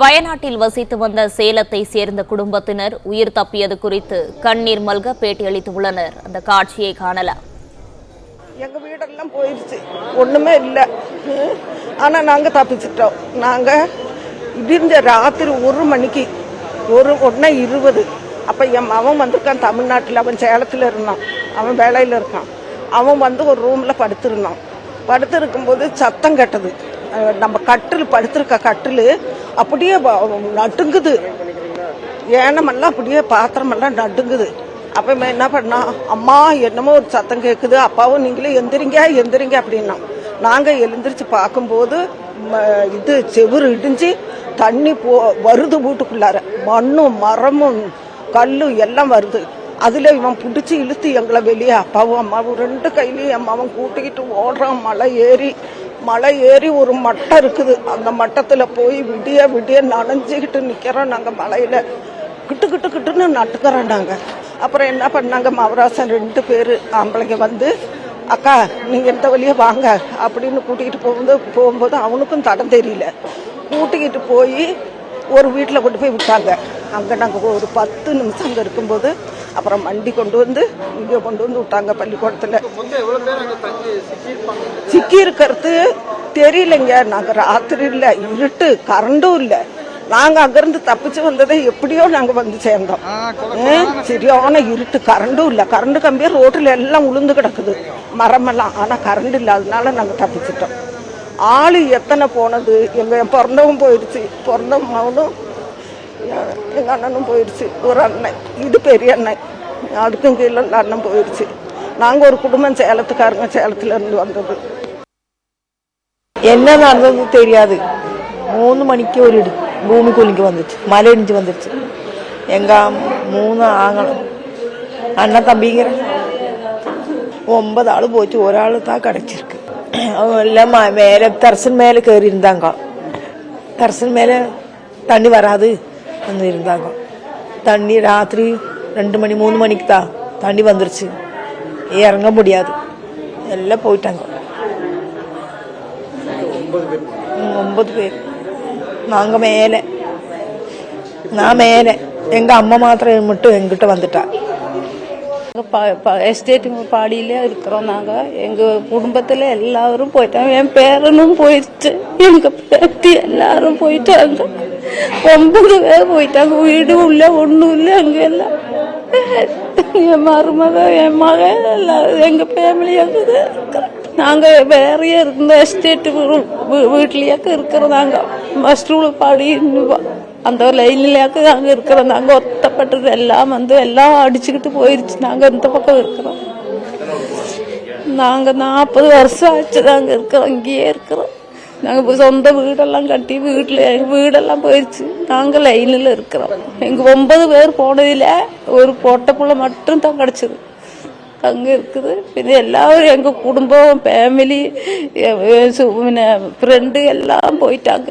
வயநாட்டில் வசித்து வந்த சேலத்தை சேர்ந்த குடும்பத்தினர் உயிர் தப்பியது குறித்து கண்ணீர் மல்க பேட்டியளித்துள்ளனர். அந்த காட்சியை காணலாம். எங்க வீடெல்லாம் போயிடுச்சு, ஒண்ணுமே இல்லை. ஆனா நாங்க தப்பிச்சிட்டோம். நாங்க இடிஞ்ச ராத்திரி 1 மணிக்கு 1:20 அப்ப என் அவன் வந்திருக்கான் தமிழ்நாட்டில். அவன் சேலத்தில் இருந்தான், அவன் வேலையில் இருக்கான். அவன் வந்து ஒரு ரூம்ல படுத்திருந்தான். படுத்திருக்கும் போது சத்தம் கேட்டது. நம்ம கட்டில் படுத்திருக்க கட்டில் அப்படியே நடுங்குது, ஏனமெல்லாம் அப்படியே பாத்திரமெல்லாம் நடுங்குது. அப்போ என்ன பண்ணா, அம்மா என்னமோ ஒரு சத்தம் கேட்குது, அப்பாவும் நீங்களே எந்திரிங்க அப்படின்னா. நாங்கள் எழுந்திரிச்சு பார்க்கும்போது இது செவுறு இடிஞ்சு தண்ணி வருது வீட்டுக்குள்ளார. மண்ணும் மரமும் கல்லும் எல்லாம் வருது. அதில் இவன் பிடிச்சி இழுத்து எங்களை வெளியே அப்பாவும் அம்மாவும் 2 கையிலையும் அம்மாவும் கூட்டிக்கிட்டு ஓடுறான். மலை ஏறி ஒரு மட்டம் இருக்குது. அந்த மட்டத்தில் போய் விடிய நனைஞ்சிக்கிட்டு நிற்கிறோம். நாங்கள் மலையில் கிட்டுன்னு நட்டுக்கிறோம். நாங்கள் அப்புறம் என்ன பண்ணாங்க, மவராசன் 2 பேர் ஆம்பளைங்க வந்து, அக்கா நீங்கள் இந்த வழியே வாங்க அப்படின்னு கூட்டிக்கிட்டு போகும்போது அவனுக்கும் தடம் தெரியல. கூட்டிக்கிட்டு போய் ஒரு வீட்டில் கொண்டு போய் விட்டாங்க. அங்கே நாங்கள் ஒரு 10 நிமிஷம் அங்கே இருக்கும்போது அப்புறம் வண்டி கொண்டு வந்து இங்கே கொண்டு வந்து விட்டாங்க பள்ளிக்கூடத்தில். சிக்கி இருக்கிறது தெரியலைங்க. நாங்கள் ராத்திரி இல்லை, இருட்டு, கரண்டும் இல்லை. நாங்கள் அங்கேருந்து தப்பிச்சு வந்ததை எப்படியோ நாங்கள் வந்து சேர்ந்தோம். சரியான இருட்டு, கரண்டும் இல்லை. கரண்டு கம்பியாக ரோட்டில் எல்லாம் உளுந்து கிடக்குது, மரமெல்லாம். ஆனால் கரண்ட் இல்லாதனால நாங்கள் தப்பிச்சிட்டோம். ஆள் எத்தனை போனது, எங்கள் பிறந்தவும் போயிடுச்சு, பிறந்த மகனும் எங்கள் அண்ணனும் போயிடுச்சு. ஒரு அண்ணன், இது பெரிய அண்ணன், அதுக்கும் கீழே அண்ணன் போயிடுச்சு. நாங்கள் ஒரு குடும்பம் சேலத்துக்காரங்க, சேலத்துலேருந்து வந்தது. என்ன நடந்தது தெரியாது. 3 மணிக்கு ஒரு பூமி குலுங்கி வந்துச்சு, மலை இடிஞ்சு வந்துருச்சு. எங்கள் 3 ஆங்களும் அண்ணன் தம்பிங்கிற 9 ஆள் போச்சு, ஒரு ஆள் தான் கிடச்சிருக்கு. அவங்க எல்லாம் மேலே தரசன் மேலே கயறி இருந்தாங்க. தரசன் மேலே தண்ணி வராது வந்து இருந்தாங்க. தண்ணி ராத்திரி 2 மணி 3 மணிக்கு தான் தண்ணி வந்துருச்சு. இறங்க முடியாது, எல்லாம் போயிட்டாங்க. 9 பேர். நாங்கள் மேலே, நான் மேலே, எங்கள் அம்மா மாத்திரம் மட்டும் எங்கிட்ட வந்துட்டா. எஸ்டேட் பாடியிலே இருக்கிறோம். நாங்கள் எங்கள் குடும்பத்தில் எல்லாரும் போயிட்டாங்க. என் பேரனும் போயிடுச்சு, எங்கள் பேத்தி எல்லாரும் போயிட்டாங்க. 9 பேர் போயிட்டாங்க. வீடு உள்ள ஒன்றும் இல்லை. அங்கே எல்லாம் என் மருமக, என் மகன் எல்லாரும் எங்கள் ஃபேமிலி இருக்குது. நாங்கள் வேறையே இருந்தோம், எஸ்டேட்டு வீட்லேயாக்க இருக்கிறோம். நாங்கள் மஸ்டூர் பாடி அந்த லைன்லையாக்க நாங்கள் இருக்கிறோம். நாங்கள் ஒத்தப்பட்டது எல்லாம் வந்து எல்லாம் அடிச்சுக்கிட்டு போயிடுச்சு. நாங்கள் இந்த பக்கம் இருக்கிறோம். நாங்கள் 40 வருஷம் ஆச்சு நாங்கள் இருக்கிறோம், இங்கேயே இருக்கிறோம். நாங்கள் சொந்த வீடெல்லாம் கட்டி வீடெல்லாம் போயிடுச்சு. நாங்கள் லைனில் இருக்கிறோம். எங்கள் 9 பேர் போனதில் ஒரு பொட்டை பிள்ளை மட்டும் தான் கிடச்சிது, அங்கே இருக்குது. பின்ன எல்லாரும் எங்கள் குடும்பம், ஃபேமிலி, ஃப்ரெண்டு எல்லாம் போயிட்டாங்க.